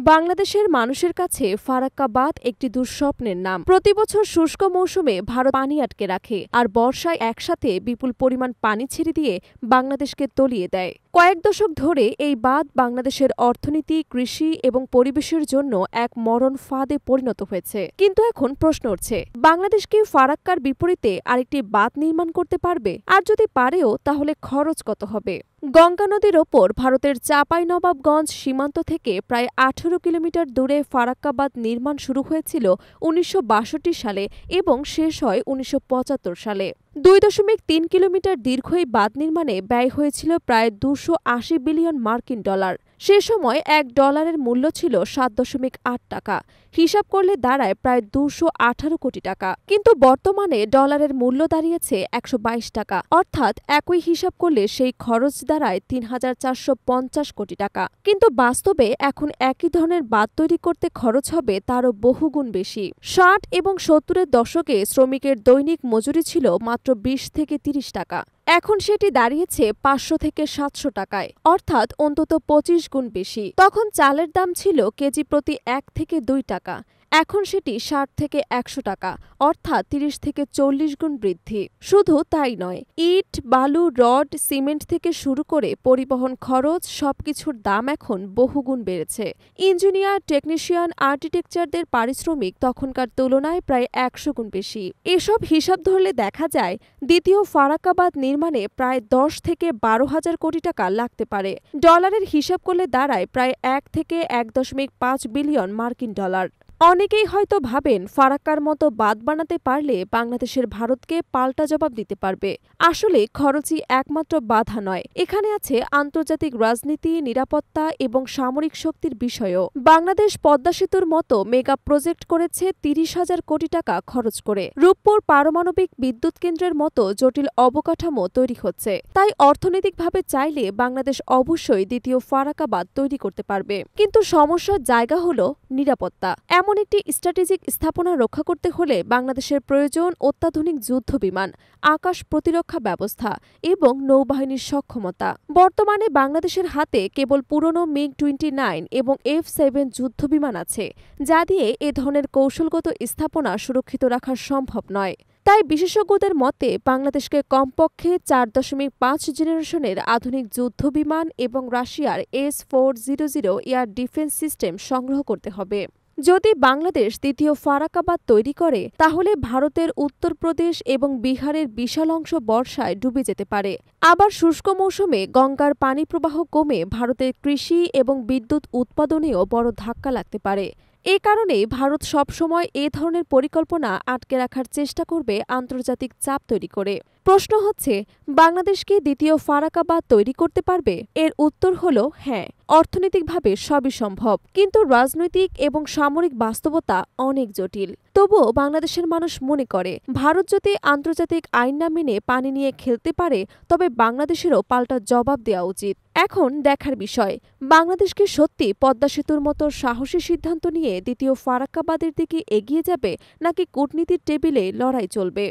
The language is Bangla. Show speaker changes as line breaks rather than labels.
বাংলাদেশের মানুষের কাছে ফারাক্কা বাঁধ একটি দুঃস্বপ্নের নাম। প্রতিবছর শুষ্ক মৌসুমে ভারত পানি আটকে রাখে আর বর্ষায় একসাথে বিপুল পরিমাণ পানি ছেড়ে দিয়ে বাংলাদেশকে তলিয়ে দেয়। কয়েক দশক ধরে এই বাঁধ বাংলাদেশের অর্থনীতি, কৃষি এবং পরিবেশের জন্য এক মরণ ফাঁদে পরিণত হয়েছে। কিন্তু এখন প্রশ্ন উঠছে, বাংলাদেশ কি ফারাক্কার বিপরীতে আরেকটি বাঁধ নির্মাণ করতে পারবে? আর যদি পারেও, তাহলে খরচ কত হবে? গঙ্গা নদীর ওপর ভারতের চাঁপাইনবাবগঞ্জ সীমান্ত থেকে প্রায় ১৮ কিলোমিটার দূরে ফারাক্কা বাঁধ নির্মাণ শুরু হয়েছিল ১৯৬২ সালে এবং শেষ হয় ১৯৭৫ সালে। ২.৩ কিলোমিটার দীর্ঘ এই বাঁধ নির্মাণে ব্যয় হয়েছিল প্রায় ২৮০ বিলিয়ন মার্কিন ডলার। সে সময় $১ মূল্য ছিল ৭.৮ টাকা। হিসাব করলে দাঁড়ায় প্রায় ২১৮ কোটি টাকা। কিন্তু বর্তমানে ডলারের মূল্য দাঁড়িয়েছে ১২২ টাকা, অর্থাৎ একই হিসাব করলে সেই খরচ দাঁড়ায় ৩,৪৫০ কোটি টাকা। কিন্তু বাস্তবে এখন একই ধরনের বাঁধ তৈরি করতে খরচ হবে তারও বহুগুণ বেশি। ৬০ এবং ৭০-এর দশকে শ্রমিকের দৈনিক মজুরি ছিল মাত্র ২০ থেকে ৩০ টাকা। এখন সেটি দাঁড়িয়েছে ৫০০ থেকে ৭০০ টাকায়, অর্থাৎ অন্তত ২৫ গুণ বেশি। তখন চালের দাম ছিল কেজি প্রতি ১ থেকে ২ টাকা, এখন সেটি ৬০ থেকে ১০০ টাকা, অর্থাৎ ৩০ থেকে ৪০ গুণ বৃদ্ধি। শুধু তাই নয়, ইট, বালু, রড, সিমেন্ট থেকে শুরু করে পরিবহন খরচ সবকিছুর দাম এখন বহুগুণ বেড়েছে। ইঞ্জিনিয়ার, টেকনিশিয়ান, আর্কিটেকচারদের পারিশ্রমিক তখনকার তুলনায় প্রায় ১০০ গুণ বেশি। এসব হিসাব ধরলে দেখা যায় দ্বিতীয় ফারাক্কা বাঁধ নির্মাণে প্রায় ১০ থেকে ১২,০০০ কোটি টাকা লাগতে পারে। ডলারের হিসাব করলে দাঁড়ায় প্রায় ১ থেকে ১.৫ বিলিয়ন মার্কিন ডলার। অনেকেই হয়তো ভাবেন ফারাক্কার মতো বাঁধ বানাতে পারলে বাংলাদেশের ভারতকে পাল্টা জবাব দিতে পারবে। আসলে খরচই একমাত্র বাধা নয়, এখানে আছে আন্তর্জাতিক রাজনীতি, নিরাপত্তা এবং সামরিক শক্তির বিষয়ও। বাংলাদেশ পদ্মা সেতুর মতো মেগা প্রজেক্ট করেছে ৩০,০০০ কোটি টাকা খরচ করে। রূপপুর পারমাণবিক বিদ্যুৎ কেন্দ্রের মতো জটিল অবকাঠামো তৈরি হচ্ছে। তাই অর্থনৈতিকভাবে চাইলে বাংলাদেশ অবশ্যই দ্বিতীয় ফারাক্কা বাঁধ তৈরি করতে পারবে। কিন্তু সমস্যার জায়গা হলো নিরাপত্তা। এমন একটি স্ট্র্যাটেজিক স্থাপনা রক্ষা করতে হলে বাংলাদেশের প্রয়োজন অত্যাধুনিক যুদ্ধ বিমান, আকাশ প্রতিরক্ষা ব্যবস্থা এবং নৌবাহিনীর সক্ষমতা। বর্তমানে বাংলাদেশের হাতে কেবল পুরনো MiG-29 এবং F-7 যুদ্ধ বিমান আছে, যা দিয়ে এ ধরনের কৌশলগত স্থাপনা সুরক্ষিত রাখা সম্ভব নয়। তাই বিশেষজ্ঞদের মতে বাংলাদেশকে কমপক্ষে ৪.৫ জেনারেশনের আধুনিক যুদ্ধ বিমান এবং রাশিয়ার S-400 এয়ার ডিফেন্স সিস্টেম সংগ্রহ করতে হবে। যদি বাংলাদেশ দ্বিতীয় ফারাক্কা বাঁধ তৈরি করে, তাহলে ভারতের উত্তরপ্রদেশ এবং বিহারের বিশাল অংশ বর্ষায় ডুবে যেতে পারে। আবার শুষ্ক মৌসুমে গঙ্গার পানি প্রবাহ কমে ভারতের কৃষি এবং বিদ্যুৎ উৎপাদনেও বড় ধাক্কা লাগতে পারে। এ কারণেই ভারত সবসময় এ ধরনের পরিকল্পনা আটকে রাখার চেষ্টা করবে আন্তর্জাতিক চাপ তৈরি করে। প্রশ্ন হচ্ছে, বাংলাদেশ কি দ্বিতীয় ফারাক্কা বাঁধ তৈরি করতে পারবে? এর উত্তর হলো হ্যাঁ, অর্থনৈতিকভাবে সবই সম্ভব, কিন্তু রাজনৈতিক এবং সামরিক বাস্তবতা অনেক জটিল। তবুও বাংলাদেশের মানুষ মনে করে, ভারত যদি আন্তর্জাতিক আইন না মেনে পানি নিয়ে খেলতে পারে, তবে বাংলাদেশেরও পাল্টা জবাব দেওয়া উচিত। এখন দেখার বিষয়, বাংলাদেশ কি সত্যি পদ্মা সেতুর মতো সাহসী সিদ্ধান্ত নিয়ে দ্বিতীয় ফারাক্কা বাঁধের দিকে এগিয়ে যাবে, নাকি কূটনীতির টেবিলে লড়াই চলবে?